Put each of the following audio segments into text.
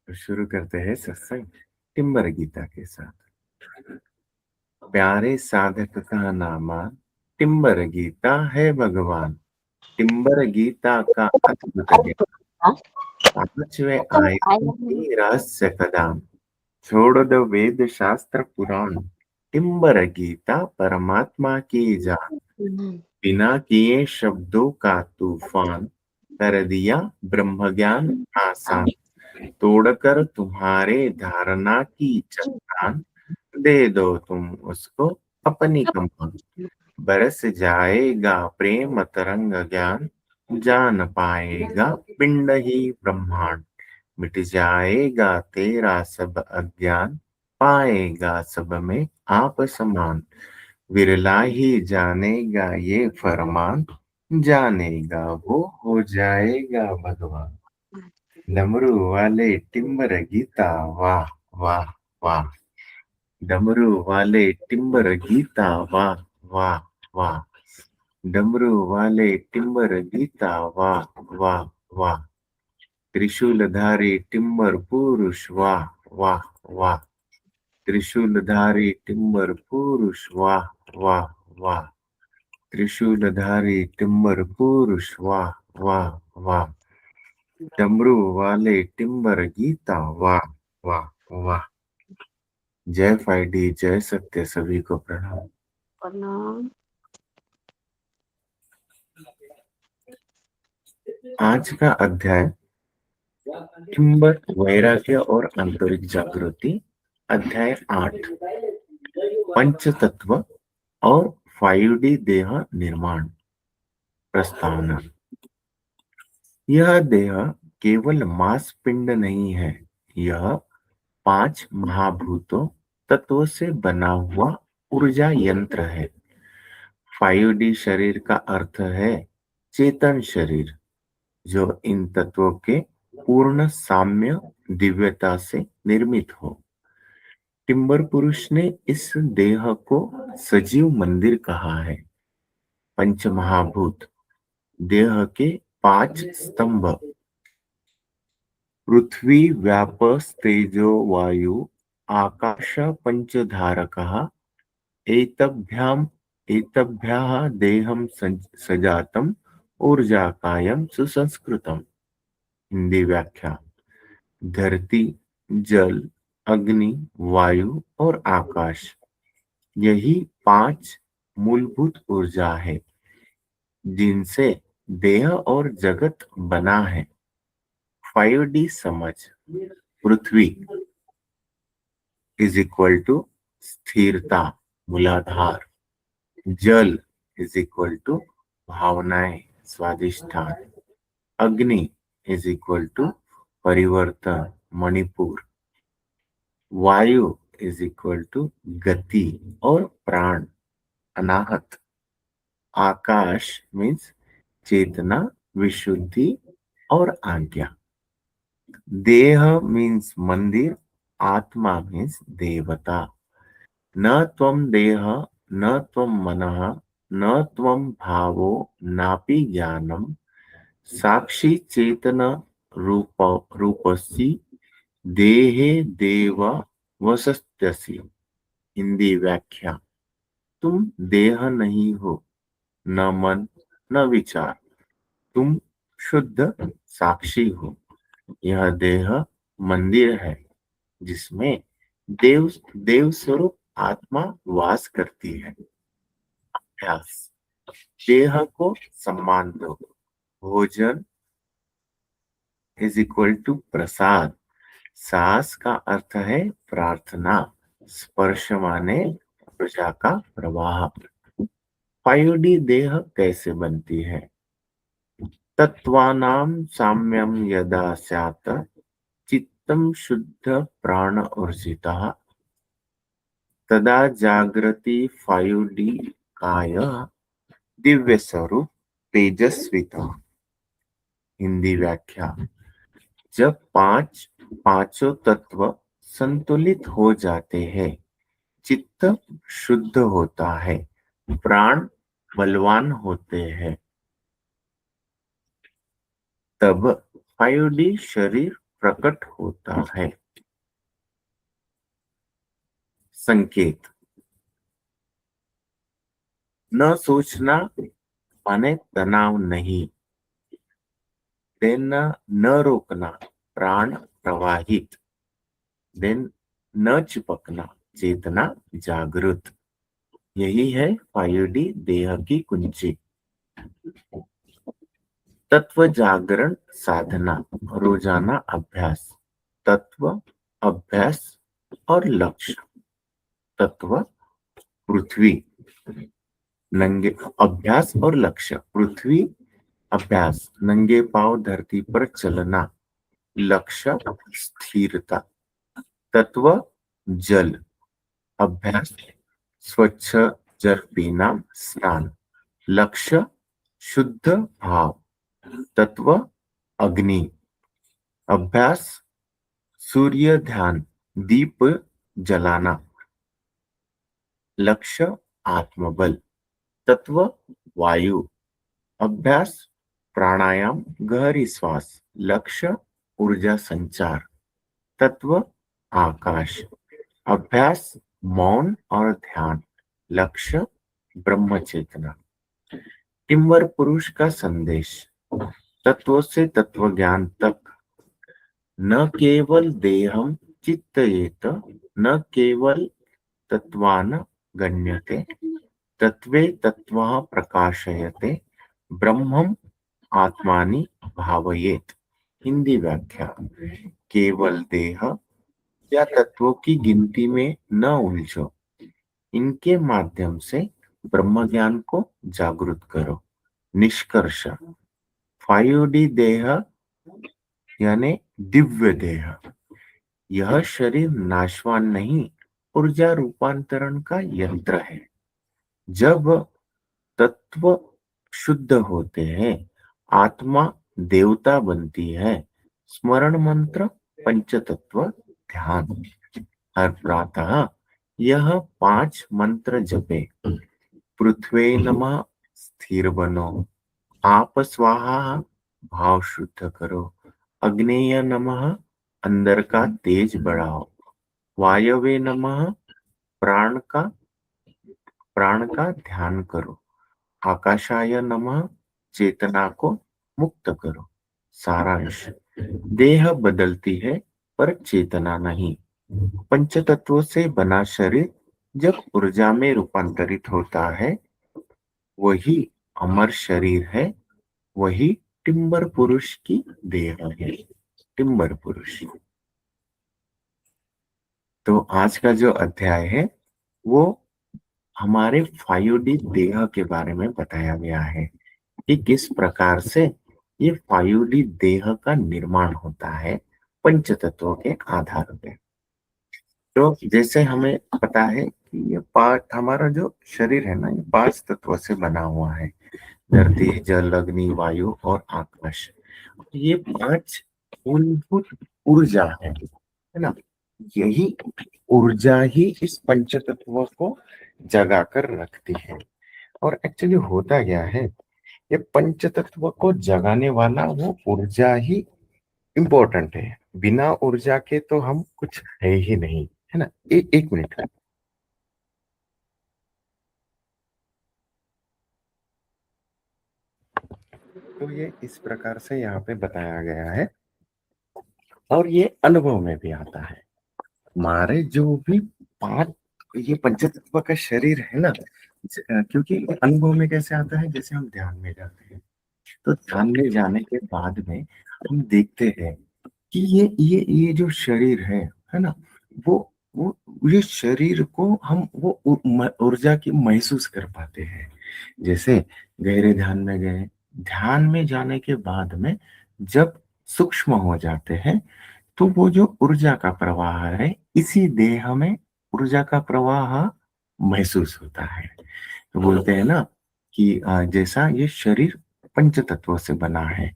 तो शुरू करते हैं सत्संग टिम्बर गीता के साथ। प्यारे साधक का नामा टिम्बर गीता है भगवान। टिम्बर गीता का अद्भुत ज्ञान, पांचवे आयु की रहस्य कदाम। छोड़ दो वेद शास्त्र पुराण, टिम्बर गीता परमात्मा की जान। बिना किए शब्दों का तूफान, कर दिया ब्रह्म ज्ञान आसान। तोड़कर तुम्हारे धारणा की चट्टान, दे दो तुम उसको अपनी कमान। बरस जाएगा प्रेम तरंग ज्ञान, जान पाएगा पिंड ही ब्रह्मांड। मिट जाएगा तेरा सब अज्ञान, पाएगा सब में आप समान। विरला ही जानेगा ये फरमान, जानेगा वो हो जाएगा भगवान। डमरू वाले टिम्बर गीता वाह वाह वाह। डमरू वाले टिम्बर गीता वाह वाह वाह। डमरू वाले टिम्बर गीता वाह वाह वाह। त्रिशूलधारी टिम्बर पुरुष वाह वाह वाह। त्रिशूलधारी टिम्बर पुरुष वाह वाह वाह। त्रिशूलधारी टिम्बर पुरुष वाह वाह वाह। डमरू वाले टिम्बर गीता वाह वाह वाह। जय 5D, जय सत्य, सभी को प्रणाम। प्रणाम। आज का अध्याय टिम्बर वैराग्य और आंतरिक जागृति, अध्याय 8, पंच तत्व और 5D देह निर्माण। प्रस्तावना। यह देह केवल मांस पिंड नहीं है, यह 5 महाभूतों तत्वों से बना हुआ ऊर्जा यंत्र है। 5D शरीर का अर्थ है चेतन शरीर, जो इन तत्वों के पूर्ण साम्य दिव्यता से निर्मित हो। टिम्बर पुरुष ने इस देह को सजीव मंदिर कहा है। पंच महाभूत देह के 5 स्तंभ, पृथ्वी व्याप तेजो वायु आकाश पंचधारकः, एतभ्याम एतभ्यः देहम सजातम ऊर्जाकायम सुसंस्कृतम। हिंदी व्याख्या। धरती, जल, अग्नि, वायु और आकाश, यही 5 मूलभूत ऊर्जा है जिनसे देह और जगत बना है। 5D समझ। पृथ्वी इज इक्वल टू स्थिरता, मूलाधार। जल इज इक्वल टू भावनाएं, स्वादिष्ठान। अग्नि इज इक्वल टू परिवर्तन, मणिपुर। वायु इज इक्वल टू गति और प्राण, अनाहत। आकाश मीन्स चेतना, विशुद्धि और आज्ञा। देह मीन्स मंदिर, आत्मा मीन्स देवता। न त्वं देह न त्वं मनः न त्वं भावो नापि ज्ञानम, साक्षी चेतन रूपसी देहे देव वसस्त्यसि। हिंदी व्याख्या। तुम देह नहीं हो, न मन न विचार, तुम शुद्ध साक्षी हो। यह देह मंदिर है जिसमें देव स्वरूप आत्मा वास करती है। अभ्यास। देह को सम्मान दो। भोजन इज इक्वल टू प्रसाद। सास का अर्थ है प्रार्थना। स्पर्श माने ऊर्जा का प्रवाह। 5D देह कैसे बनती है? तत्वानां साम्यं यदा स्यात्, चित्तं शुद्ध प्राण ऊर्जितः, तदा जागृति 5D काय दिव्य स्वरूप तेजस्विता। हिंदी व्याख्या। जब पांचों तत्व संतुलित हो जाते हैं, चित्त शुद्ध होता है, प्राण बलवान होते हैं, तब 5D शरीर प्रकट होता है। संकेत, न सोचना माने तनाव नहीं, देन न रोकना प्राण प्रवाहित, देन न चिपकना चेतना जागृत। यही है 5D देह की कुंजी। तत्व जागरण साधना, रोजाना अभ्यास। तत्व, अभ्यास और लक्ष्य। तत्व पृथ्वी, नंगे अभ्यास और लक्ष्य। पृथ्वी अभ्यास, नंगे पांव धरती पर चलना। लक्ष्य स्थिरता। तत्व जल, अभ्यास स्वच्छ जल पीना, स्नान। लक्ष्य शुद्ध भाव। तत्व अग्नि, अभ्यास सूर्य ध्यान, दीप जलाना। लक्ष्य आत्मबल। तत्व वायु, अभ्यास प्राणायाम गहरी श्वास। लक्ष्य ऊर्जा संचार। तत्व आकाश, अभ्यास मौन और ध्यान। लक्ष्य ब्रह्म चेतना। टिम्बर पुरुष का संदेश, तत्व से तत्व ज्ञान तक। न केवल देहम चित्तयेत, न केवल तत्वान गण्यते, तत्वे तत्वः प्रकाशयते, ब्रह्मम आत्मानि भावयेत। हिंदी व्याख्या, केवल देह या तत्वों की गिनती में न उलझो, इनके माध्यम से ब्रह्म ज्ञान को जागृत करो। निष्कर्ष, 5D देह यानी दिव्य देह, यह शरीर नाशवान नहीं, ऊर्जा रूपांतरण का यंत्र है। जब तत्व शुद्ध होते हैं, आत्मा देवता बनती है। स्मरण मंत्र पंचतत्व ध्यान। हर प्रातः यह 5 मंत्र जपे। पृथ्वी नमः स्थिर बनो, आप स्वाहा भाव शुद्ध करो, अग्नेय नमः अंदर का तेज बढ़ाओ, वायवे नमः प्राण का ध्यान करो, आकाशाय नमः चेतना को मुक्त करो। सारांश, देह बदलती है पर चेतना नहीं। पंच तत्वों से बना शरीर जब ऊर्जा में रूपांतरित होता है, वही अमर शरीर है, वही टिम्बर पुरुष की देह है। टिम्बर पुरुष। तो आज का जो अध्याय है वो हमारे 5D देह के बारे में बताया गया है कि किस प्रकार से ये 5D देह का निर्माण होता है पंच तत्वों के आधार पे। तो जैसे हमें पता है कि ये पांच, हमारा जो शरीर है ना, ये 5 तत्वों से बना हुआ है। धरती, जल, अग्नि, वायु और आकाश। ये 5 मूलभूत ऊर्जा है ना। यही ऊर्जा ही इस पंच तत्वों को जगा कर रखती है। और एक्चुअली होता क्या है, ये पंच तत्व को जगाने वाला वो ऊर्जा ही इम्पोर्टेंट है। बिना ऊर्जा के तो हम कुछ है ही नहीं, है ना। एक मिनट। तो ये इस प्रकार से यहाँ पे बताया गया है और ये अनुभव में भी आता है। हमारे जो भी 5 ये पंचतत्व का शरीर है ना, क्योंकि अनुभव में कैसे आता है, जैसे हम ध्यान में जाते हैं तो ध्यान में जाने के बाद में हम देखते हैं कि ये जो शरीर है ना, वो वो ये शरीर को हम वो ऊर्जा की महसूस कर पाते हैं। जैसे गहरे ध्यान में गए, ध्यान में जाने के बाद में जब सूक्ष्म हो जाते हैं तो वो जो ऊर्जा का प्रवाह है, इसी देह में ऊर्जा का प्रवाह महसूस होता है। तो बोलते हैं ना कि जैसा ये शरीर पंच तत्वों से बना है,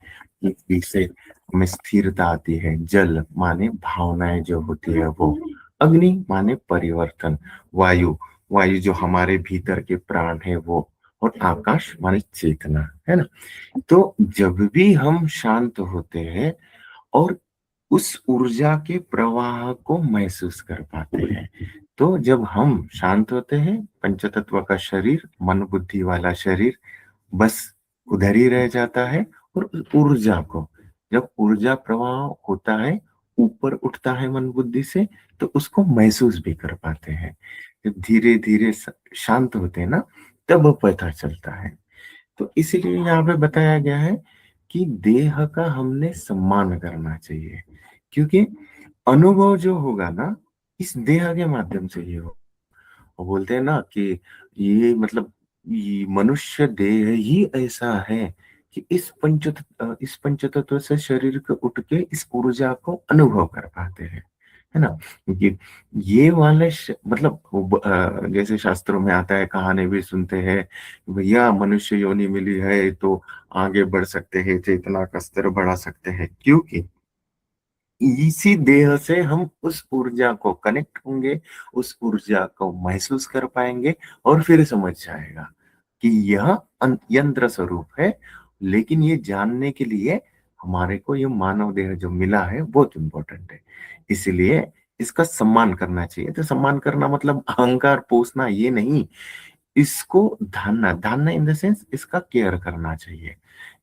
इससे हमें स्थिरता आती है। जल माने भावनाएं जो होती है वो, अग्नि माने परिवर्तन, वायु वायु जो हमारे भीतर के प्राण है वो, और आकाश माने चेतना, है ना। तो जब भी हम शांत होते हैं और उस ऊर्जा के प्रवाह को महसूस कर पाते हैं। तो जब हम शांत होते हैं, पंचतत्व का शरीर, मन बुद्धि वाला शरीर बस उधर ही रह जाता है, और उस ऊर्जा को, जब ऊर्जा प्रवाह होता है, ऊपर उठता है मन बुद्धि से, तो उसको महसूस भी कर पाते हैं। जब धीरे धीरे शांत होते हैं ना, तब पता चलता है। तो इसीलिए यहाँ पे बताया गया है कि देह का हमने सम्मान करना चाहिए, क्योंकि अनुभव जो होगा ना, इस देह के माध्यम से ही हो। वो बोलते हैं ना कि ये मतलब ये मनुष्य देह ही ऐसा है कि इस पंचतत्व से शरीर को उठ के इस ऊर्जा को अनुभव कर पाते हैं, है ना। क्योंकि ये वाले मतलब जैसे शास्त्रों में आता है, कहानी भी सुनते हैं, भैया मनुष्य योनि मिली है तो आगे बढ़ सकते हैं, चेतना का स्तर बढ़ा सकते हैं, क्योंकि इसी देह से हम उस ऊर्जा को कनेक्ट होंगे, उस ऊर्जा को महसूस कर पाएंगे, और फिर समझ जाएगा कि यह यंत्र स्वरूप है। लेकिन ये जानने के लिए हमारे को ये मानव देह जो मिला है बहुत इंपॉर्टेंट है। इसलिए इसका सम्मान करना चाहिए। तो सम्मान करना मतलब अहंकार पोसना ये नहीं, इसको धानना, धानना इन द सेंस इसका केयर करना चाहिए।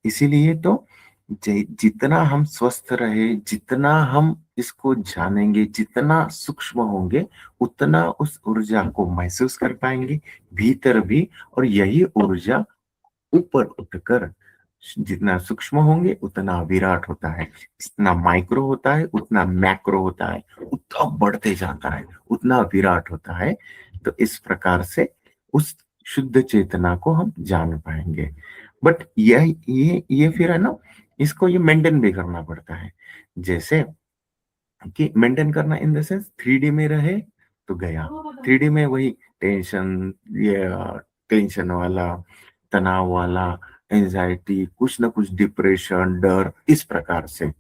इसीलिए तो जितना हम स्वस्थ रहे, जितना हम इसको जानेंगे, जितना सूक्ष्म होंगे, उतना उस ऊर्जा को महसूस कर पाएंगे भीतर भी। और यही ऊर्जा ऊपर उठकर, जितना सूक्ष्म होंगे उतना विराट होता है, जितना माइक्रो होता है उतना मैक्रो होता है, उतना बढ़ते जाता है, उतना विराट होता है। तो इस प्रकार से उस शुद्ध चेतना को हम जान पाएंगे। बट ये फिर है ना, इसको ये मेंटेन भी करना पड़ता है। जैसे कि मेंटेन करना इन द सेंस, 3D में रहे तो गया, 3D में वही टेंशन, ये टेंशन वाला, तनाव वाला, एंजाइटी, कुछ ना कुछ डिप्रेशन, डर, इस प्रकार से।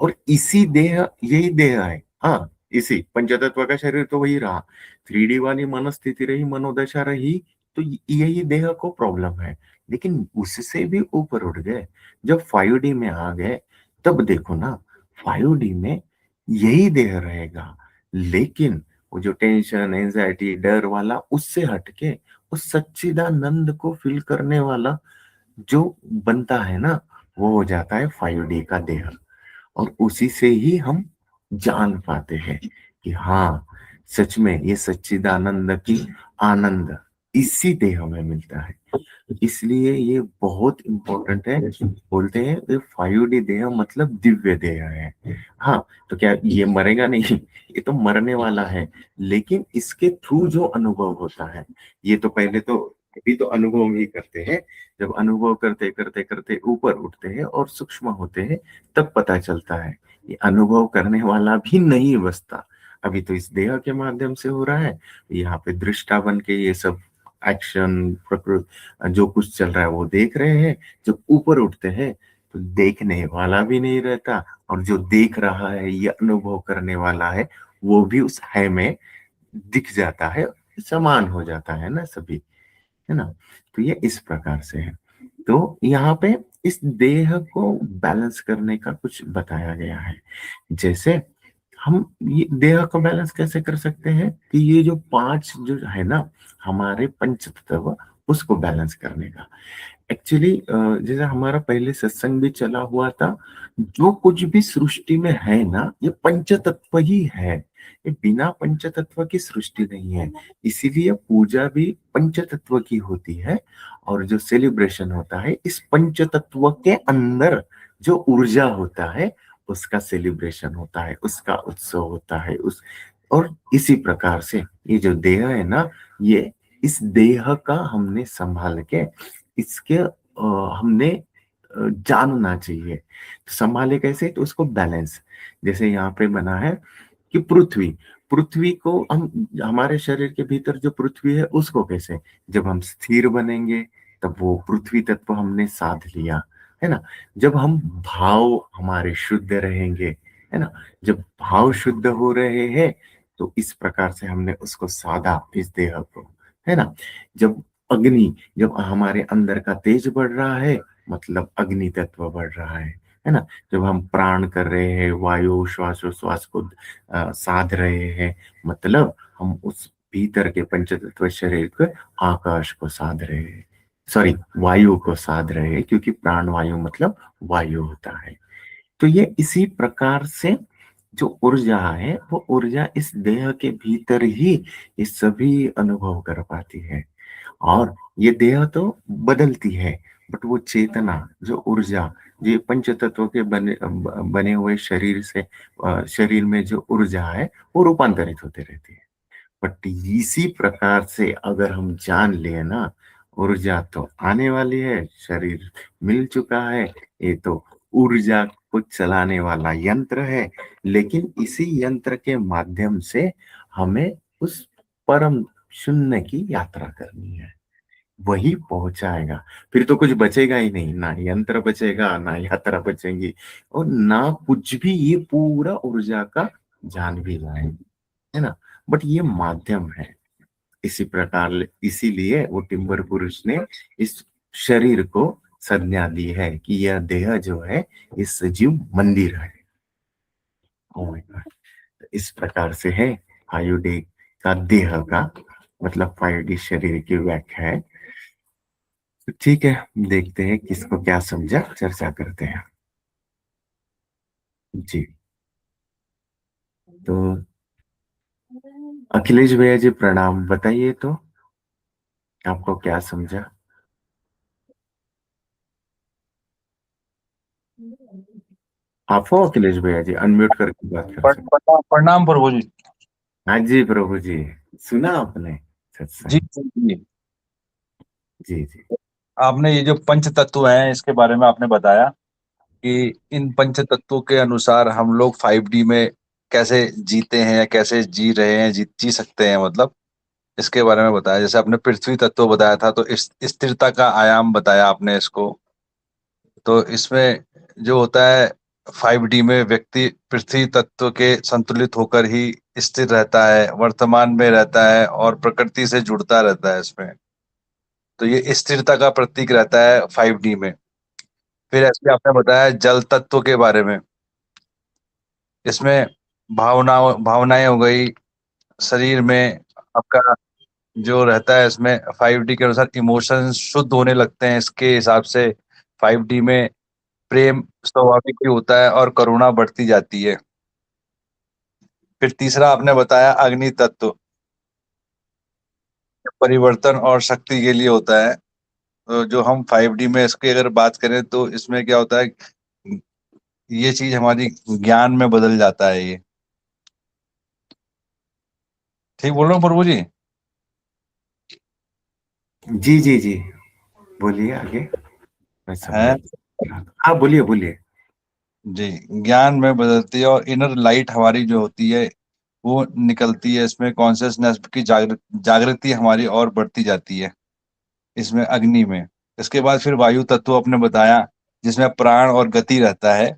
और इसी देह, यही देह है, हाँ, इसी पंचतत्व का शरीर तो वही रहा, 3D वाली मनस्थिति रही, मनोदशा रही, तो यही देह को प्रॉब्लम है। लेकिन उससे भी ऊपर उठ गए, जब 5D में आ गए, तब देखो ना, 5D में यही देह रहेगा, लेकिन वो जो टेंशन, एंजाइटी, डर वाला, उससे हटके उस सच्चिदानंद को फील करने वाला जो बनता है ना, वो हो जाता है 5D का देह। और उसी से ही हम जान पाते हैं कि हाँ, सच में ये सच्चिदानंद की आनंद इसी देह में मिलता है। इसलिए ये बहुत इंपॉर्टेंट है। बोलते हैं ये 5D देह मतलब दिव्य देह है। हाँ, तो क्या ये मरेगा नहीं? ये तो मरने वाला है, लेकिन इसके थ्रू जो अनुभव होता है, ये तो पहले तो अभी तो अनुभव ही करते हैं। जब अनुभव करते करते करते ऊपर उठते हैं और सूक्ष्म होते हैं, तब पता चलता है ये अनुभव करने वाला भी नहीं बसता। अभी तो इस देह के माध्यम से हो रहा है, यहाँ पे दृष्टा बन के ये सब एक्शन, प्रकृति, जो कुछ चल रहा है वो देख रहे हैं। जब ऊपर उठते हैं तो देखने वाला भी नहीं रहता, और जो देख रहा है, ये अनुभव करने वाला है, वो भी उस है में दिख जाता है, समान हो जाता है ना सभी, है ना। तो ये इस प्रकार से है। तो यहाँ पे इस देह को बैलेंस करने का कुछ बताया गया है। जैसे हम ये देह को बैलेंस कैसे कर सकते हैं कि ये जो पांच जो है ना, हमारे पंच तत्व, उसको बैलेंस करने का। एक्चुअली जैसे हमारा पहले सत्संग भी चला हुआ था, जो कुछ भी सृष्टि में है ना, ये पंचतत्व ही है। ये बिना पंचतत्व की सृष्टि नहीं है। इसीलिए पूजा भी पंचतत्व की होती है, और जो सेलिब्रेशन होता है इस पंचतत्व के अंदर जो ऊर्जा होता है, उसका सेलिब्रेशन होता है, उसका उत्सव होता है। उस और इसी प्रकार से ये जो देह है ना, ये इस देह का हमने संभाल के इसके हमने जानना चाहिए। तो संभाले कैसे? तो उसको बैलेंस, जैसे यहाँ पे बना है कि पृथ्वी, पृथ्वी को हम, हमारे शरीर के भीतर जो पृथ्वी है उसको कैसे, जब हम स्थिर बनेंगे तब वो पृथ्वी तत्व हमने साध लिया, है ना। जब हम भाव हमारे शुद्ध रहेंगे, है ना, जब भाव शुद्ध हो रहे हैं, तो इस प्रकार से हमने उसको साधा, इस देह को, है ना। जब अग्नि, जब हमारे अंदर का तेज बढ़ रहा है, मतलब अग्नि तत्व बढ़ रहा है, है ना। जब हम प्राण कर रहे हैं, वायु श्वासोश्वास को साध रहे हैं, मतलब हम उस भीतर के पंचतत्व शरीर के आकाश को साध रहे हैं, सॉरी वायु को साध रहे हैं, क्योंकि प्राण वायु मतलब वायु होता है। तो ये इसी प्रकार से जो ऊर्जा है, वो ऊर्जा इस देह के भीतर ही ये सभी अनुभव कर पाती है। और ये देह तो बदलती है, बट वो चेतना, जो ऊर्जा, ये पंच तत्वों के बने हुए शरीर से शरीर में जो ऊर्जा है वो रूपांतरित होते रहती है। बट इसी प्रकार से अगर हम जान लिए ना, ऊर्जा तो आने वाली है, शरीर मिल चुका है, ये तो ऊर्जा को चलाने वाला यंत्र है, लेकिन इसी यंत्र के माध्यम से हमें उस परम शून्य की यात्रा करनी है, वही पहुंचाएगा। फिर तो कुछ बचेगा ही नहीं, ना यंत्र बचेगा, ना यात्रा बचेगी, और ना कुछ भी, ये पूरा ऊर्जा का जान भी लाएंगे, है ना। बट ये माध्यम है। इसी प्रकार इसीलिए वो टिम्बर पुरुष ने इस शरीर को संज्ञा दी है कि यह देह जो है ये सजीव मंदिर है। Oh my God. इस प्रकार से है 5D का देह का मतलब 5D शरीर की व्याख्या है। तो ठीक है, देखते हैं किसको क्या समझा, चर्चा करते हैं। जी। तो अखिलेश भैया जी प्रणाम, बताइए तो आपको क्या समझा। आप हो अखिलेश भैया जी, अनम्यूट करके बात कर सकते। प्रणाम प्रणाम प्रभु जी। हाँ जी प्रभु जी, सुना आपने जी सत्संग। जी जी। जी जी। आपने ये जो पंच तत्व हैं इसके बारे में आपने बताया कि इन पंच तत्वों के अनुसार हम लोग 5D में कैसे जीते हैं या कैसे जी रहे हैं, जी सकते हैं, मतलब इसके बारे में बताया। जैसे आपने पृथ्वी तत्व बताया था, तो इस स्थिरता का आयाम बताया आपने इसको। तो इसमें जो होता है 5D में व्यक्ति पृथ्वी तत्व के संतुलित होकर ही स्थिर रहता है, वर्तमान में रहता है और प्रकृति से जुड़ता रहता है इसमें। तो ये स्थिरता का प्रतीक रहता है 5D में। फिर ऐसे आपने बताया जल तत्व के बारे में। इसमें भावनाएं हो गई शरीर में आपका, जो रहता है इसमें 5D के अनुसार इमोशंस शुद्ध होने लगते हैं। इसके हिसाब से 5D में प्रेम स्वाभाविक ही होता है और करुणा बढ़ती जाती है। फिर तीसरा आपने बताया अग्नि तत्व, परिवर्तन और शक्ति के लिए होता है। तो जो हम 5D में इसकी अगर बात करें तो इसमें क्या होता है, ये चीज हमारी ज्ञान में बदल जाता है ये। ठीक बोल रहा हूँ प्रभु जी? जी जी जी, बोलिए आगे, मैं समझ। है। हाँ बोलिए बोलिए। जी। ज्ञान में बदलती है और इनर लाइट हमारी जो होती है वो निकलती है। इसमें कॉन्शियसनेस की जागृति हमारी और बढ़ती जाती है इसमें अग्नि में। इसके बाद फिर वायु तत्व आपने बताया जिसमें प्राण और गति रहता है।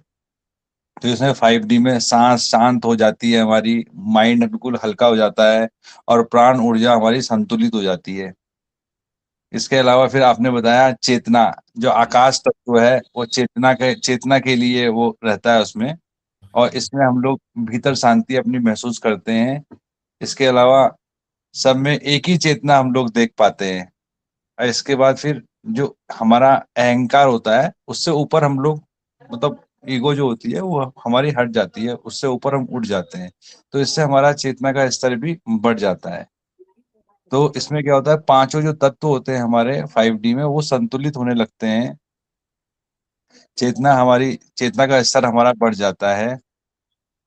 तो इसमें 5D में सांस शांत हो जाती है हमारी, माइंड बिल्कुल हल्का हो जाता है और प्राण ऊर्जा हमारी संतुलित हो जाती है। इसके अलावा फिर आपने बताया चेतना, जो आकाश तत्व है वो चेतना के लिए वो रहता है उसमें। और इसमें हम लोग भीतर शांति अपनी महसूस करते हैं। इसके अलावा सब में एक ही चेतना हम लोग देख पाते हैं। और इसके बाद फिर जो हमारा अहंकार होता है उससे ऊपर हम लोग, मतलब ईगो जो होती है वो हमारी हट जाती है, उससे ऊपर हम उठ जाते हैं। तो इससे हमारा चेतना का स्तर भी बढ़ जाता है। तो इसमें क्या होता है, पांचों जो तत्व होते हैं हमारे 5D में वो संतुलित होने लगते हैं। चेतना का स्तर हमारा बढ़ जाता है।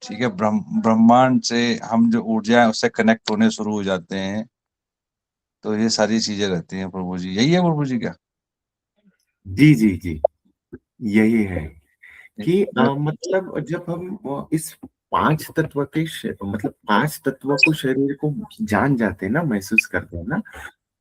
ठीक है। ब्रह्मांड से हम जो ऊर्जा है उससे कनेक्ट होने शुरू हो जाते हैं। तो ये सारी चीजें रहती हैं प्रभु जी। यही है प्रभु जी क्या? जी जी जी, यही है कि मतलब जब हम इस पांच तत्व के मतलब पांच तत्व को शरीर को जान जाते हैं ना, महसूस करते हैं ना,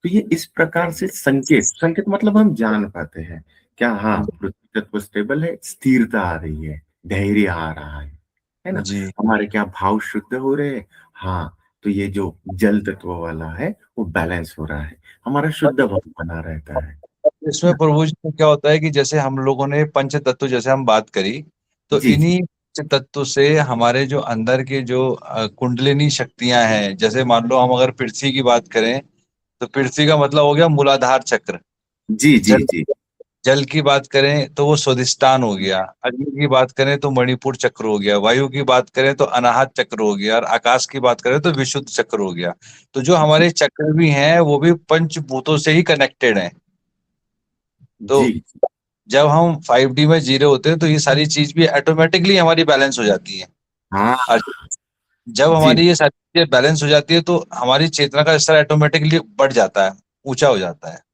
तो ये इस प्रकार से संकेत, संकेत मतलब हम जान पाते हैं क्या, हाँ पृथ्वी तत्व स्टेबल है, स्थिरता आ रही है, धैर्य आ रहा है ना, जी हमारे क्या भाव शुद्ध हो रहे हैं, हाँ तो ये जो जल तत्व वाला है वो बैलेंस हो रहा है, हमारा शुद्ध भाव बना रहता है। इसमें प्रभु जी को क्या होता है कि जैसे हम लोगों ने पंच तत्व जैसे हम बात करी, तो जी जी इन्हीं पंच तत्व से हमारे जो अंदर के जो कुंडलिनी शक्तियां हैं, जैसे मान लो हम अगर पृथ्वी की बात करें, तो पृथ्वी का मतलब हो गया मूलाधार चक्र। जी जी जल जी जल की बात करें तो वो स्वादिष्टान हो गया, अग्नि की बात करें तो मणिपुर चक्र हो गया, वायु की बात करें तो अनाहत चक्र हो गया, और आकाश की बात करें तो विशुद्ध चक्र हो गया। तो जो हमारे चक्र भी हैं वो भी पंचभूतों से ही कनेक्टेड हैं। तो जी। जब हम 5D में जी रहे होते हैं तो ये सारी चीज भी ऑटोमेटिकली हमारी बैलेंस हो जाती है। हाँ और जब जी हमारी ये सारी चीजें बैलेंस हो जाती है तो हमारी चेतना का स्तर ऑटोमेटिकली बढ़ जाता है, ऊंचा हो जाता है।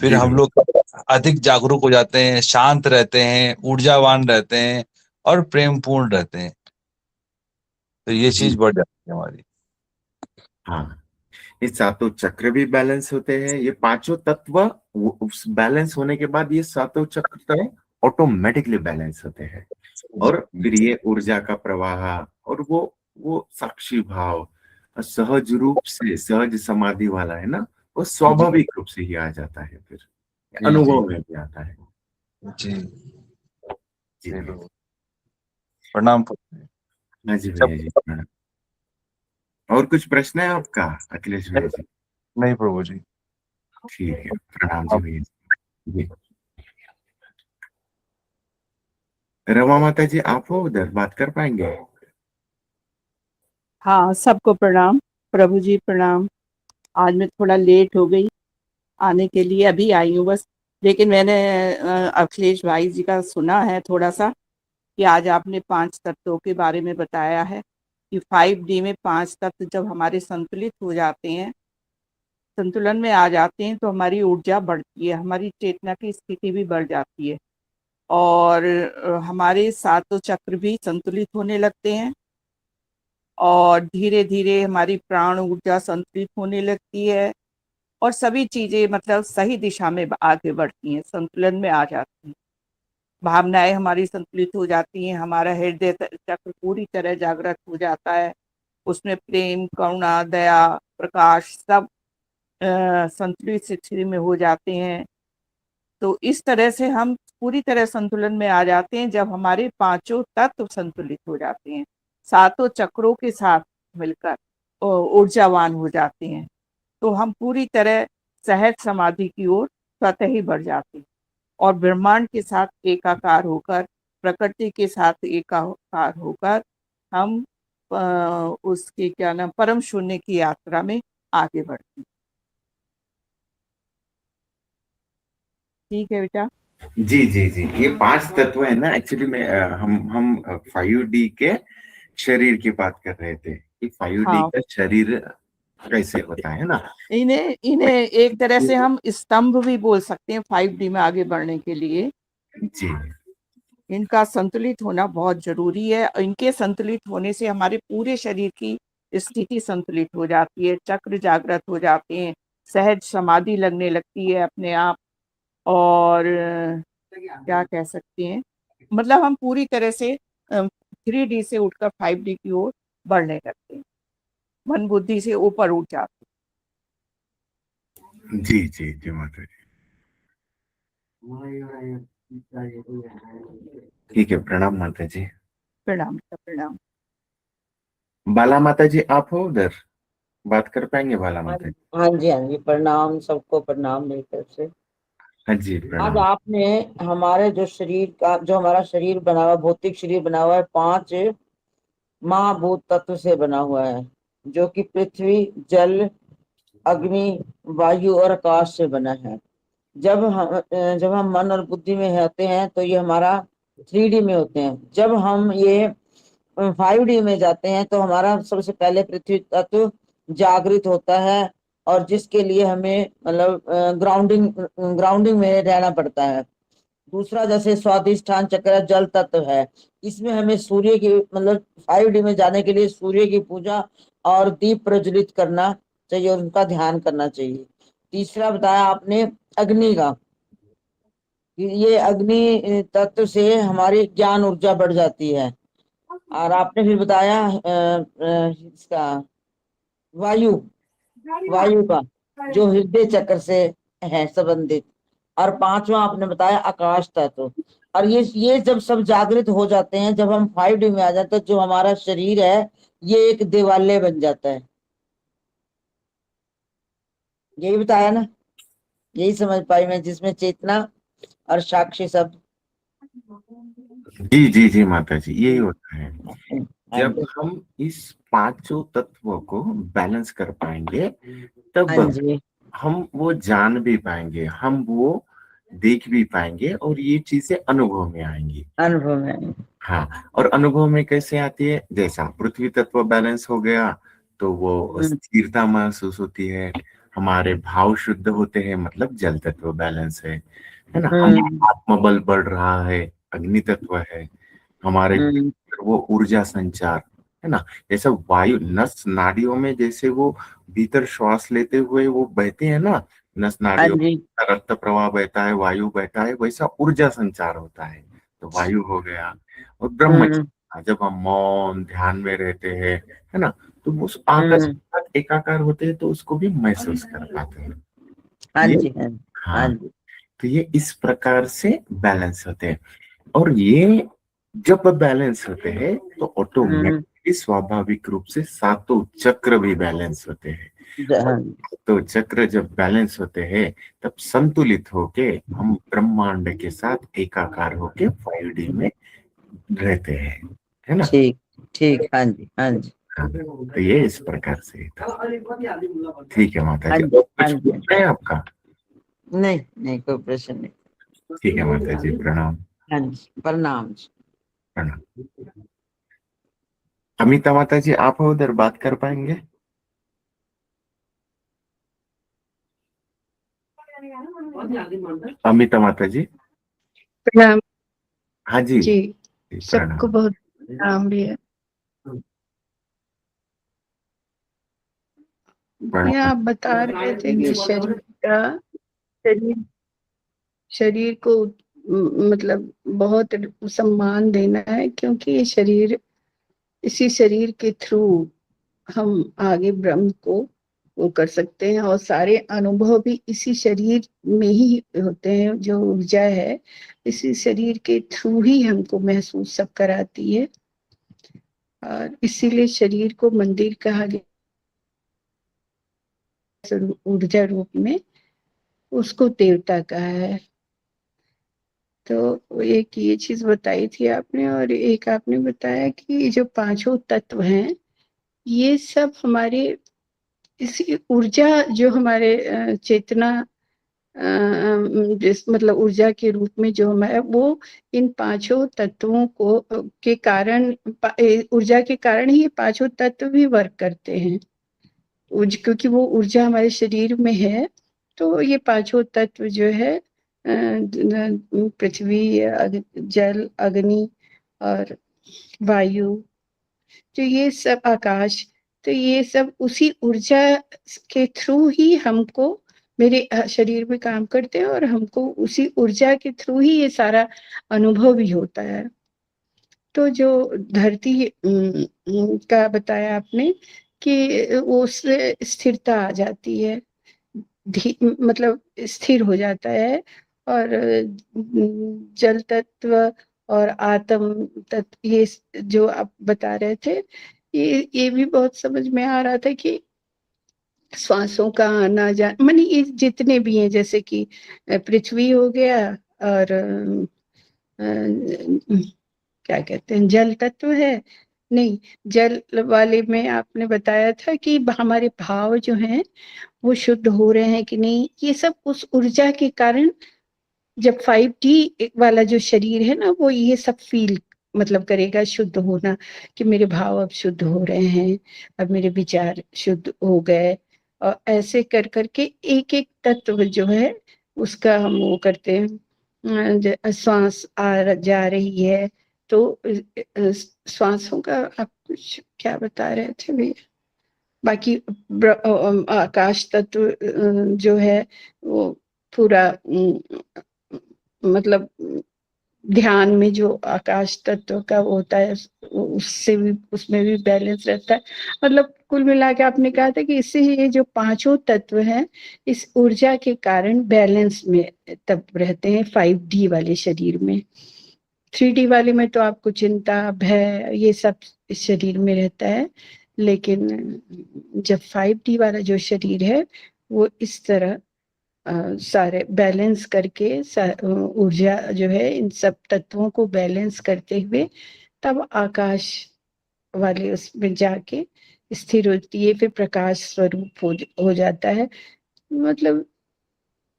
फिर जी हम बिल्कुल। लोग अधिक जागरूक हो जाते हैं, शांत रहते हैं, ऊर्जावान रहते हैं और प्रेमपूर्ण रहते हैं। तो ये चीज जी बढ़ जाती है हमारी। हाँ, ये सातों चक्र भी बैलेंस होते हैं, ये पांचों तत्व बैलेंस होने के बाद ये सातों चक्र ऑटोमेटिकली बैलेंस होते हैं। और फिर ये ऊर्जा का प्रवाह और वो साक्षी भाव सहज रूप से, सहज समाधि वाला है ना, वो जी स्वाभाविक रूप से ही आ जाता है, फिर जी जी अनुभव में भी आता है। जी जी जी जी। प्रभु। प्रणाम। हाँ जी भैया जब जी, प्रणाम। और कुछ प्रश्न है आपका अखिलेश भैया जी? नहीं प्रभु जी। ठीक है, प्रणाम जी आप भैया जी। रमा माता जी, आप हो उधर, बात कर पाएंगे? हाँ, सबको प्रणाम। प्रभु जी प्रणाम। आज मैं थोड़ा लेट हो गई आने के लिए, अभी आई हूँ बस। लेकिन मैंने अखिलेश भाई जी का सुना है थोड़ा सा कि आज आपने 5 तत्वों के बारे में बताया है कि 5D में 5 तत्व जब हमारे संतुलित हो जाते हैं, संतुलन में आ जाते हैं, तो हमारी ऊर्जा बढ़ती है, हमारी चेतना की स्थिति भी बढ़ जाती है और हमारे सातों चक्र भी संतुलित होने लगते हैं और धीरे-धीरे हमारी प्राण ऊर्जा संतुलित होने लगती है और सभी चीज़ें मतलब सही दिशा में आगे बढ़ती हैं, संतुलन में आ जाती हैं। भावनाएँ हमारी संतुलित हो जाती हैं, हमारा हृदय चक्र पूरी तरह जागृत हो जाता है। उसमें प्रेम, करुणा, दया, प्रकाश सब संतुलित स्थिति में हो जाते हैं। तो इस तरह से हम पूरी तरह संतुलन में आ जाते हैं जब हमारे पांचों तत्व संतुलित हो जाते हैं, सातों चक्रों के साथ मिलकर ऊर्जावान हो जाते हैं, तो हम पूरी तरह सहज समाधि की ओर स्वतः ही बढ़ जाते हैं और ब्रह्मांड के साथ एकाकार होकर, प्रकृति के साथ एकाकार होकर हम उसके क्या नाम परम शून्य की यात्रा में आगे बढ़ते हैं। ठीक है बेटा। जी जी जी, ये पांच तत्व है ना, एक्चुअली में हम 5D के शरीर की बात कर रहे थे कि 5D हाँ, का शरीर कैसे होता है ना। इन्हें इन्हें एक तरह से हम स्तंभ भी बोल सकते हैं 5D में आगे बढ़ने के लिए। जी इनका संतुलित होना बहुत जरूरी है। इनके संतुलित होने से हमारे पूरे शरीर की स्थिति संतुलित हो जाती है, चक्र जागृत हो जाते हैं, सहज समाधि लगने लगती है अपने आप और क्या कह सकते हैं, मतलब हम पूरी तरह से 3D से उठकर 5D की ओर बढ़ने लगते हैं, मन बुद्धि से ऊपर उठ जाते जी जी जी माता जी। ठीक है, प्रणाम माता जी। हैं। प्रणाम का प्रणाम। बाला माता जी, आप हो उधर, बात कर पाएंगे बाला हाँ माता जी? हाँ जी, हाँ जी, प्रणाम सबको, प्रणाम मेरी तरफ से। हाँ जी आज प्रणाम। आपने हमारे जो शरीर का, जो हमारा शरीर बना हुआ, भौतिक शरीर बना हुआ है, 5 महाभूत तत्व से बना हुआ है, जो कि पृथ्वी, जल, अग्नि, वायु और आकाश से बना है। जब हम मन और बुद्धि में होते हैं तो ये हमारा 3D में होते हैं। जब हम ये 5D में जाते हैं तो हमारा सबसे पहले पृथ्वी तत्व जागृत होता है, और जिसके लिए हमें मतलब ग्राउंडिंग ग्राउंडिंग में रहना पड़ता है। दूसरा, जैसे स्वादिष्ठान चक्र जल तत्व है, इसमें हमें सूर्य की मतलब 5D में जाने के लिए सूर्य की पूजा और दीप प्रज्वलित करना चाहिए और उनका ध्यान करना चाहिए। तीसरा बताया आपने अग्नि का, कि ये अग्नि तत्व से हमारी ज्ञान ऊर्जा बढ़ जाती है। और आपने फिर बताया इसका वायु, वायु का, जो हृदय चक्र से है संबंधित, और पांचवा आपने बताया आकाश तत्व। और ये जब सब जागृत हो जाते हैं, जब हम 5D में आ जाते हैं, जो हमारा शरीर है ये एक देवालय बन जाता है। यही बताया ना, यही समझ पाई मैं, जिसमें चेतना और साक्षी सब। जी जी जी माता जी, यही होता है। हाँ जब जी, हम इस पांचों तत्वों को बैलेंस कर पाएंगे, हाँ तब जी, हम वो जान भी पाएंगे, हम वो देख भी पाएंगे, और ये चीजें अनुभव में आएंगी। अनुभव में। हाँ, और अनुभव में कैसे आती है? जैसा पृथ्वी तत्व बैलेंस हो गया तो वो स्थिरता महसूस होती है, हमारे भाव शुद्ध होते हैं, मतलब जल तत्व बैलेंस है ना, हमारा आत्मबल बढ़ रहा है, अग्नि तत्व है, हमारे वो ऊर्जा संचार, है ना। जैसे वायु नस नाड़ियों में, जैसे वो भीतर श्वास लेते हुए वो बहते हैं ना, नस हाँ नाड़ियों जी, में रक्त प्रवाह बहता है, वायु बहता है, वैसा ऊर्जा संचार होता है। तो वायु हो गया। और ब्रह्मचर्य, जब हम मौन ध्यान में रहते हैं, है ना, तो उस आकाश के साथ एकाकार होते हैं, तो उसको भी महसूस कर पाते हैं। हाँ ये जी, हाँ जी, हाँ हाँ, जी, तो ये इस प्रकार से बैलेंस होते हैं। और ये जब बैलेंस होते हैं तो ऑटोमेटिकली स्वाभाविक रूप से सातों चक्र भी बैलेंस होते हैं। और हाँ जी, तो चक्र जब बैलेंस होते हैं, तब संतुलित होके हम ब्रह्मांड के साथ एकाकार होके 5D में रहते हैं, है ना। ठीक, ठीक, हाँ जी, हाँ जी, हाँ, तो ये इस प्रकार से था। ठीक है माता हाँ जी, जी, और हाँ कुछ जी। पूछना है आपका? नहीं नहीं, कोई प्रश्न नहीं। ठीक है माता जी, प्रणाम। हाँ जी, प्रणाम जी। प्रणाम। अमिता माता जी, आप उधर बात कर पाएंगे? अमिता माता जी। प्रणाम हाँ जी जी, जी, सबको प्रणाम। बहुत प्रणाम भी है। ये प्रणाम। आप बता रहे थे कि शरीर शरीर को मतलब बहुत सम्मान देना है, क्योंकि ये शरीर, इसी शरीर के थ्रू हम आगे ब्रह्म को वो कर सकते हैं, और सारे अनुभव भी इसी शरीर में ही होते हैं। जो ऊर्जा है इसी शरीर के थ्रू ही हमको महसूस सब कराती है, और इसीलिए शरीर को मंदिर कहा गया, ऊर्जा रूप में उसको देवता कहा है। तो एक ये चीज बताई थी आपने, और एक आपने बताया कि जो पांचों तत्व हैं ये सब हमारे इसी ऊर्जा, जो हमारे चेतना, जिस मतलब ऊर्जा के रूप में जो हमारा, वो इन पांचों तत्वों को के कारण, ऊर्जा के कारण ही ये पांचों तत्व भी वर्क करते हैं। क्योंकि वो ऊर्जा हमारे शरीर में है, तो ये पांचों तत्व जो है पृथ्वी, जल, अग्नि और वायु, तो ये सब आकाश, तो ये सब उसी ऊर्जा के थ्रू ही हमको, मेरे शरीर में काम करते हैं, और हमको उसी ऊर्जा के थ्रू ही ये सारा अनुभव भी होता है। तो जो धरती का बताया आपने कि उससे स्थिरता आ जाती है, मतलब स्थिर हो जाता है, और जल तत्व और आत्म तत्व, ये जो आप बता रहे थे, ये भी बहुत समझ में आ रहा था कि श्वासों का आना जाना, माने ये जितने भी हैं, जैसे कि पृथ्वी हो गया, और क्या कहते हैं, जल तत्व है, नहीं, जल वाले में आपने बताया था कि हमारे भाव जो हैं वो शुद्ध हो रहे हैं कि नहीं, ये सब उस ऊर्जा के कारण, जब 5D वाला जो शरीर है ना, वो ये सब फील मतलब करेगा शुद्ध होना, कि मेरे भाव अब शुद्ध हो रहे हैं, अब मेरे विचार शुद्ध हो गए, और ऐसे कर करके एक एक तत्व जो है उसका हम वो करते हैं। श्वास आ जा रही है, तो श्वासों का आप कुछ क्या बता रहे थे भैया? बाकी आकाश तत्व जो है वो पूरा मतलब ध्यान में जो आकाश तत्व का होता है उससे भी, उसमें भी बैलेंस रहता है। मतलब कुल मिला के आपने कहा था कि इससे ये जो पांचों तत्व हैं इस ऊर्जा के कारण बैलेंस में तब रहते हैं 5D वाले शरीर में। 3D वाले में तो आपको चिंता, भय, ये सब इस शरीर में रहता है, लेकिन जब 5D वाला जो शरीर है वो इस तरह सारे बैलेंस करके ऊर्जा जो है इन सब तत्वों को बैलेंस करते हुए तब आकाश वाले उसमें जाके स्थिर होती है, फिर प्रकाश स्वरूप हो जाता है। मतलब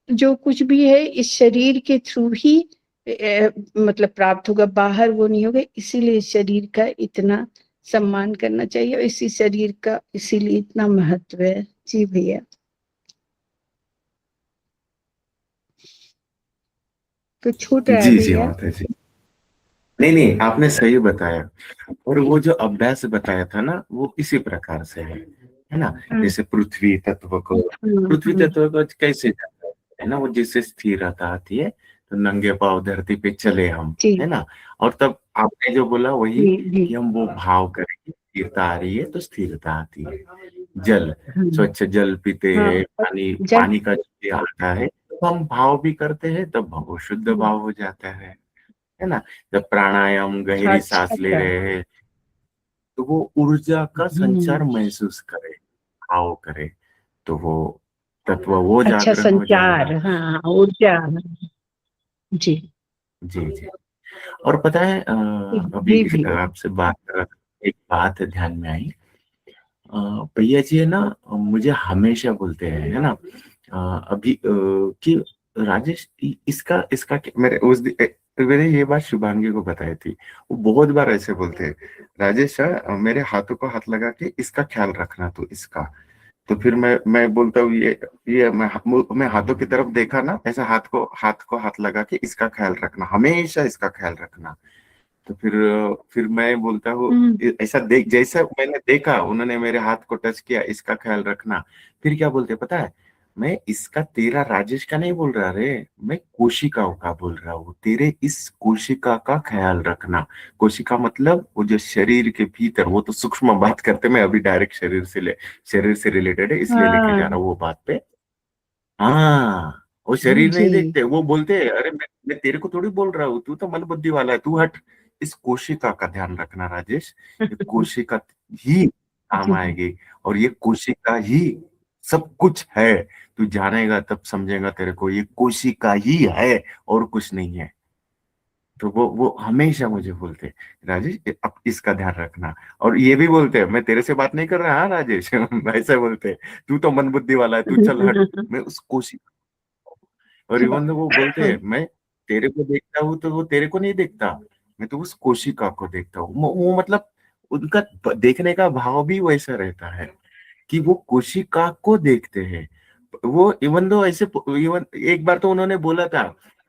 जो कुछ भी है इस शरीर के थ्रू ही मतलब प्राप्त होगा, बाहर वो नहीं होगा। इसीलिए इस शरीर का इतना सम्मान करना चाहिए और इसी शरीर का इसीलिए इतना महत्व है। जी भैया। कुछ छूट रहा है जी भैया? माता जी। नहीं नहीं, आपने सही बताया। और वो जो अभ्यास बताया था ना, वो इसी प्रकार से है ना। जैसे पृथ्वी तत्व को, पृथ्वी तत्व को कैसे जाता है ना, वो जिससे स्थिरता आती है तो नंगे पांव धरती पे चले हम, जी है ना। और तब आपने जो बोला वही, जी जी। कि हम वो भाव करेंगे, स्थिरता आ रही है तो स्थिरता आती है। जल, स्वच्छ जल पीते हाँ, हैं, और पानी, जब पानी का जो आता है तो हम भाव भी करते हैं, तब वो शुद्ध भाव हो जाता है ना। जब प्राणायाम गहरी अच्छा सांस ले अच्छा। रहे हैं तो वो ऊर्जा का संचार महसूस करे, भाव करे, तो वो तत्व वो अच्छा जागरण हो संचार, जाएगा। हाँ ऊर्जा। जी जी जी। और पता है अभी जी भैया। आपसे बात कर रहा था, एक बात ध्यान में आई। भैया जी है ना, मुझे हमेशा बोलते हैं, है ना, अभी कि राजेश इसका इसका मेरे मैंने ये बात शुभांगी को बताई थी। वो बहुत बार ऐसे बोलते हैं, राजेश मेरे हाथों को हाथ लगा के इसका ख्याल रखना, तो इसका। तो फिर मैं बोलता हूँ, ये मैं हाथों की तरफ देखा ना, ऐसा हाथ को हाथ लगा के इसका ख्याल रखना, हमेशा इसका ख्याल रखना। तो फिर मैं बोलता हूँ, ऐसा देख, जैसा मैंने देखा उन्होंने मेरे हाथ को टच किया, इसका ख्याल रखना। फिर क्या बोलते पता है, मैं इसका, तेरा राजेश का नहीं बोल रहा रे, मैं कोशिकाओं का बोल रहा हूँ, तेरे इस कोशिका का ख्याल रखना। कोशिका मतलब वो जो शरीर के भीतर, वो तो सूक्ष्म बात करते, मैं अभी डायरेक्ट शरीर से रिलेटेड है इसलिए लेके जा हाँ रहा हूँ वो बात पे। हाँ, वो शरीर नहीं जी देखते, वो बोलते हैं, अरे मैं तेरे को थोड़ी बोल रहा हूँ, तू तो मन बुद्धि वाला है, तू हट। इस कोशिका का ध्यान रखना राजेश, ये कोशिका ही काम जी। आएगी, और ये कोशिका ही सब कुछ है। तू जानेगा तब समझेगा, तेरे को ये कोशिका ही है और कुछ नहीं है। तो वो हमेशा मुझे बोलते, राजेश अब इसका ध्यान रखना। और ये भी बोलते हैं, मैं तेरे से बात नहीं कर रहा, हाँ राजेश ऐसे बोलते, तू तो मन बुद्धि वाला है, तू चल हट। मैं उस कोशिका, और इवन वो बोलते हैं, मैं तेरे को देखता हूँ तो वो तेरे को नहीं देखता, मैं तो उस कोशिका को देखता हूँ। वो मतलब उनका देखने का भाव भी वैसा रहता है, कि वो कोशिका को देखते हैं। वो इवन दो ऐसे, इवन एक बार तो उन्होंने बोला था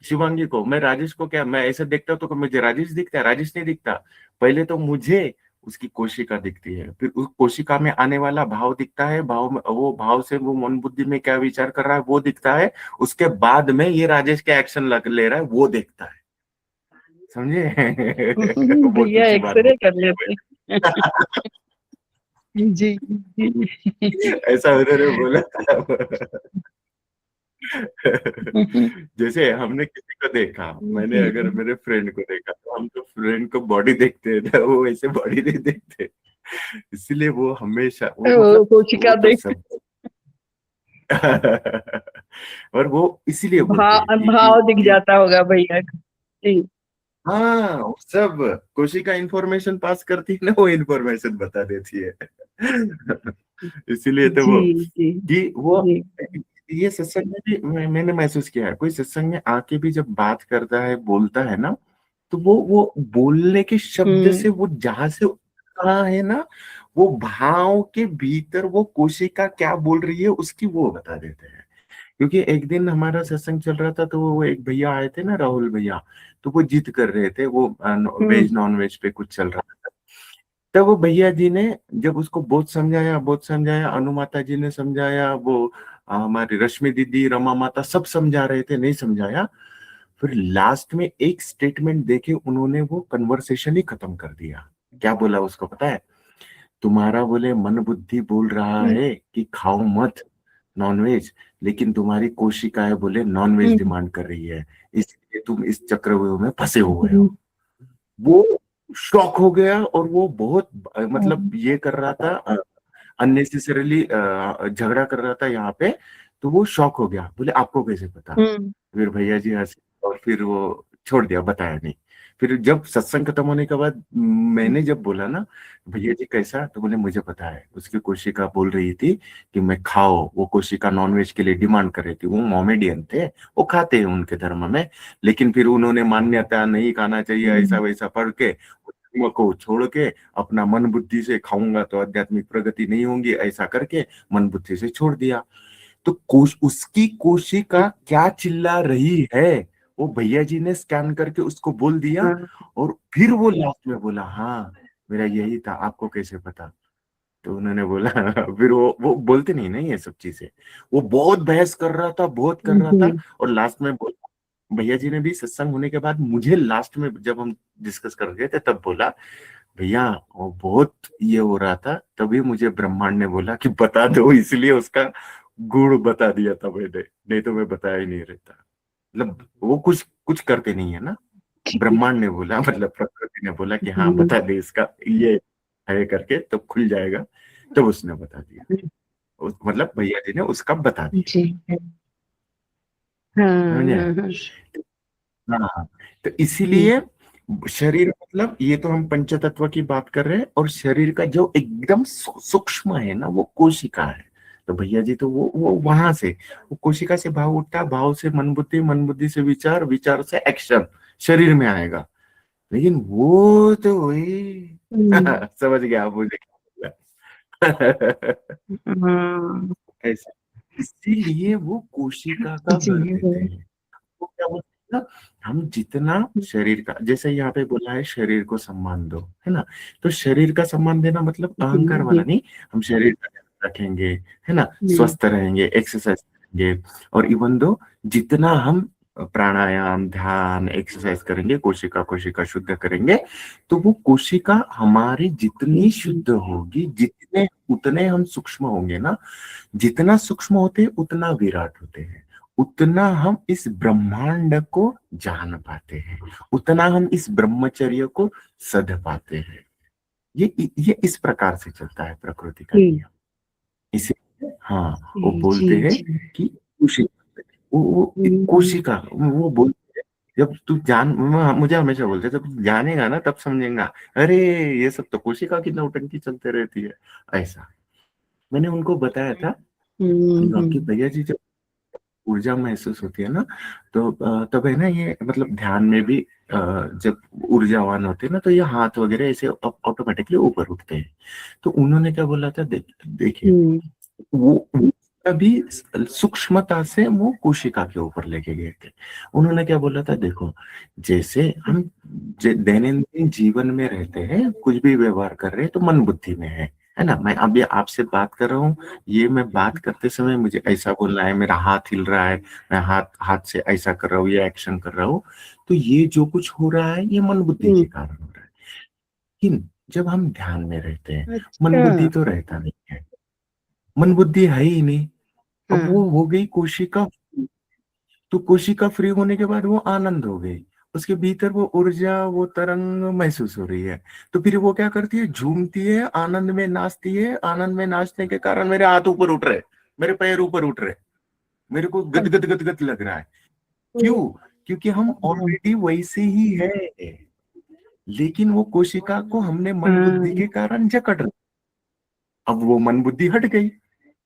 शिवांगी को, मैं राजेश को क्या, मैं ऐसा देखता हूँ तो मुझे राजेश दिखता है, राजेश नहीं दिखता। पहले तो मुझे उसकी कोशिका दिखती है, फिर उस कोशिका में आने वाला भाव दिखता है, भाव में, वो भाव से वो मन बुद्धि में क्या विचार कर रहा है वो दिखता है। उसके बाद में ये राजेश के एक्शन ले रहा है वो देखता है, समझे। बहुत भैया ऊंची बात एक्सरे कर बोल। लेते जी जी। ऐसा उन्होंने बोला था। जैसे हमने किसी को देखा, मैंने जी अगर मेरे फ्रेंड को देखा, तो हम तो फ्रेंड को बॉडी देखते हैं ना, वो ऐसे बॉडी नहीं देखते। इसलिए वो हमेशा वो ओ, मतलब, वो कोशिका तो देख सब। और वो इसीलिए बोलते हैं भाव दिख कि जाता होगा भैया का। जी हाँ, वो सब कोशिका इंफॉर्मेशन पास करती है ना, वो इंफॉर्मेशन बता देती है। इसीलिए तो जी वो, जी कि वो, जी। ये सत्संग में भी मैंने महसूस किया है, कोई सत्संग में आके भी जब बात करता है, बोलता है ना, तो वो बोलने के शब्द से, वो जहां से कहा है ना, वो भाव के भीतर वो कोशिका क्या बोल रही है उसकी वो बता देते हैं। क्योंकि एक दिन हमारा सत्संग चल रहा था, तो वो एक भैया आए थे ना, राहुल भैया, तो वो जिद कर रहे थे, वो वेज नॉन वेज पे कुछ चल रहा था। तब वो भैया जी ने जब उसको बहुत समझाया, अनुमाता जी ने समझाया, वो हमारी रश्मि दीदी, रमा माता सब समझा रहे थे, नहीं समझाया। फिर लास्ट में एक स्टेटमेंट देके उन्होंने वो कन्वर्सेशन ही खत्म कर दिया। क्या बोला उसको पता है? तुम्हारा बोले मन बुद्धि बोल रहा है कि खाओ मत नॉनवेज, लेकिन तुम्हारी कोशिकाएं बोले नॉनवेज डिमांड कर रही है, इसलिए तुम इस चक्रव्यूह में फंसे हुए हो। वो शॉक हो गया और वो बहुत मतलब ये कर रहा था, अननेसेसरीली झगड़ा कर रहा था यहाँ पे। तो वो शॉक हो गया, बोले आपको कैसे पता? फिर भैया जी हंसे और फिर वो छोड़ दिया, बताया नहीं। फिर जब सत्संग खत्म होने के बाद मैंने जब बोला ना भैया जी कैसा, तो बोले मुझे पता है, उसकी कोशिका बोल रही थी कि मैं खाओ। वो कोशिका नॉनवेज के लिए डिमांड कर रही थी, वो मोमेडियन थे, वो खाते हैं उनके धर्म में, लेकिन फिर उन्होंने मान्यता नहीं खाना चाहिए ऐसा वैसा पढ़ के धर्म को छोड़ के अपना मन बुद्धि से खाऊंगा तो आध्यात्मिक प्रगति नहीं होगी ऐसा करके मन बुद्धि से छोड़ दिया। तो उसकी कोशिका क्या चिल्ला रही है वो भैया जी ने स्कैन करके उसको बोल दिया। और फिर वो लास्ट में बोला हाँ मेरा यही था, आपको कैसे पता? तो उन्होंने बोला फिर वो बोलते नहीं ना ये सब चीजें। वो बहुत बहस कर रहा था, बहुत कर रहा था, और लास्ट में बोला भैया जी ने भी सत्संग होने के बाद मुझे लास्ट में जब हम डिस्कस कर रहे थे तब बोला भैया वो बहुत ये हो रहा था, तभी मुझे ब्रह्मांड ने बोला कि बता दो, इसलिए उसका गुण बता दिया था मैंने, नहीं तो मैं बताया ही नहीं रहता। मतलब वो कुछ कुछ करते नहीं है ना, ब्रह्मांड ने बोला, मतलब प्रकृति ने बोला कि हाँ बता दे इसका ये है करके, तो खुल जाएगा। तब उसने बता दिया, मतलब भैया जी ने उसका बता दिया। जी हाँ समझे? हाँ हाँ, तो इसीलिए शरीर मतलब ये तो हम पंच तत्व की बात कर रहे हैं, और शरीर का जो एकदम सूक्ष्म है ना वो कोशिका है। तो भैया जी तो वो वहां से वो कोशिका से भाव उठता, भाव से मन बुद्धि, मन बुद्धि से विचार, विचार से एक्शन शरीर में आएगा। लेकिन वो तो वही समझ गया आप मुझे क्या बोला। हाँ ऐसा, इसीलिए वो कोशिका का जी भर देते हैं। तो क्या बोलते हैं ना, हम जितना शरीर का, जैसे यहाँ पे बोला है शरीर को सम्मान दो, है ना? तो शरीर का सम्मान देना मतलब अहंकार वाला नहीं, हम शरीर का ध्यान रखेंगे, है ना, स्वस्थ रहेंगे, एक्सरसाइज करेंगे, और इवन दो जितना हम प्राणायाम ध्यान एक्सरसाइज करेंगे, कोशिका कोशिका शुद्ध करेंगे, तो वो कोशिका हमारी जितनी शुद्ध होगी, जितने उतने हम सूक्ष्म होंगे ना, जितना सूक्ष्म होते हैं उतना विराट होते हैं, उतना हम इस ब्रह्मांड को जान पाते हैं, उतना हम इस ब्रह्मचर्य को सध पाते हैं। ये इस प्रकार से चलता है प्रकृति का नियम। इसे हाँ वो बोलते हैं कि कोशिका, वो कोशिका वो बोलते हैं, जब तू जान, मुझे हमेशा बोलते हैं जब तू जानेगा ना तब समझेगा, अरे ये सब तो कोशिका की नौटंकी चलते रहती है। ऐसा मैंने उनको बताया था कि भैया जी जब ऊर्जा महसूस होती है ना, तो तब है ना ये मतलब ध्यान में भी जब ऊर्जावान होते हैं ना तो ये हाथ वगैरह ऐसे ऑटोमेटिकली ऊपर उठते हैं। तो उन्होंने क्या बोला था, देखिए वो अभी सूक्ष्मता से वो कोशिका के ऊपर लेके गए थे। उन्होंने क्या बोला था, देखो जैसे हम दैनंदिन जीवन में रहते हैं, कुछ भी व्यवहार कर रहे हैं तो मन बुद्धि में है ना? मैं अभी आपसे बात कर रहा हूँ, ये मैं बात करते समय मुझे ऐसा बोलना है, मेरा हाथ हिल रहा है, मैं हाथ से ऐसा कर रहा हूँ, ये एक्शन कर रहा हूँ, तो ये जो कुछ हो रहा है ये मन बुद्धि के कारण हो रहा है। लेकिन जब हम ध्यान में रहते हैं, मन बुद्धि तो रहता नहीं है, मन बुद्धि है ही नहीं। अब वो हो गई कोशिका, तो कोशिका फ्री होने के बाद वो आनंद हो गई, उसके भीतर वो ऊर्जा वो तरंग महसूस हो रही है। तो फिर वो क्या करती है, झूमती है, आनंद में नाचती है, आनंद में नाचने के कारण मेरे हाथ ऊपर उठ रहे, मेरे पैर ऊपर उठ रहे, मेरे को गद गद गद गद लग रहा है। क्यों? क्योंकि हम ऑलरेडी वैसे ही है, लेकिन वो कोशिका को हमने मन बुद्धि के कारण जकड़ रखा। अब वो मन बुद्धि हट गई,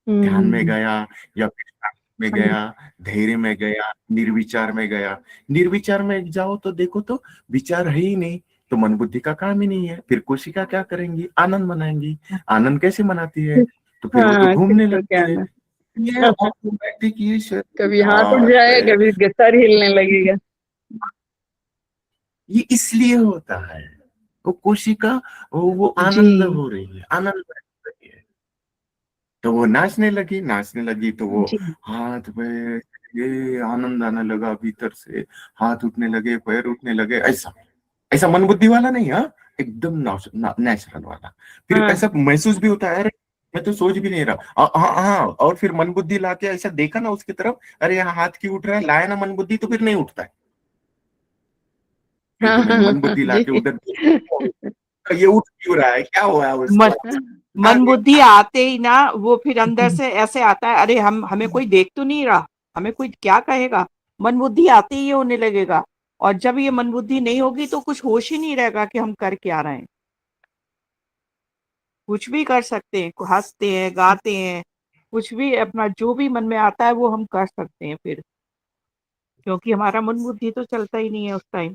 ध्यान में गया या फिर में गया, धैर्य में गया, निर्विचार में गया। निर्विचार में जाओ तो देखो तो विचार है ही नहीं, तो मन बुद्धि का काम ही नहीं है। फिर कोशिका क्या करेंगी, आनंद मनाएंगी। आनंद कैसे मनाती है, तो फिर वो तो घूमने लगती है। ये ऑटोमेटिक ये कभी हाथ उठ जाएगा, कभी सर हिलने लगेगा। ये इसलिए होता है, वो कोशिका वो आनंद हो रही है, आनंद हो रही है, तो वो नाचने लगी, नाचने लगी तो वो हाथ में ये आनंद आने लगा भीतर से, हाथ उठने लगे, पैर उठने लगे, ऐसा ऐसा मन बुद्धि वाला नहीं, हाँ, एकदम नेचुरल वाला। फिर हाँ। ऐसा महसूस भी होता है, अरे मैं तो सोच भी नहीं रहा, हाँ हाँ, और फिर मन बुद्धि लाके ऐसा देखा ना उसकी तरफ, अरे यहाँ हाथ क्यों उठ रहा है, लाया ना मन बुद्धि, तो फिर नहीं उठता है। फिर हाँ तो मैंने मन हाँ बुद्धि लाके जी। उधर, ये उठ क्यों रहा है, क्या हुआ है मन उसको, मन बुद्धि आते ही ना वो फिर अंदर से ऐसे आता है, अरे हम हमें कोई देख तो नहीं रहा, हमें कोई क्या कहेगा। मन बुद्धि आते ही ये होने लगेगा। और जब ये मन बुद्धि नहीं होगी तो कुछ होश ही नहीं रहेगा कि हम कर क्या रहे हैं। कुछ भी कर सकते हैं, हंसते हैं, गाते हैं, कुछ भी अपना जो भी मन में आता है वो हम कर सकते हैं फिर, क्योंकि हमारा मन बुद्धि तो चलता ही नहीं है उस टाइम।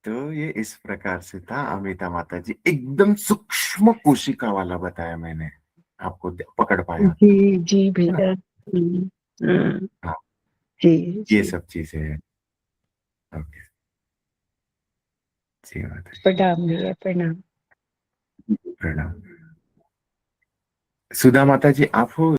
तो ये इस प्रकार से था अमिता माता जी, एकदम सूक्ष्म कोशिका वाला बताया मैंने आपको, पकड़ पाया, जी जी है ना। भैया। हाँ, हाँ, जी ये जी। सब चीजें हैं। ओके, जी माता जी, प्रणाम भैया, प्रणाम। प्रणाम। सुधा माता जी, आप हो?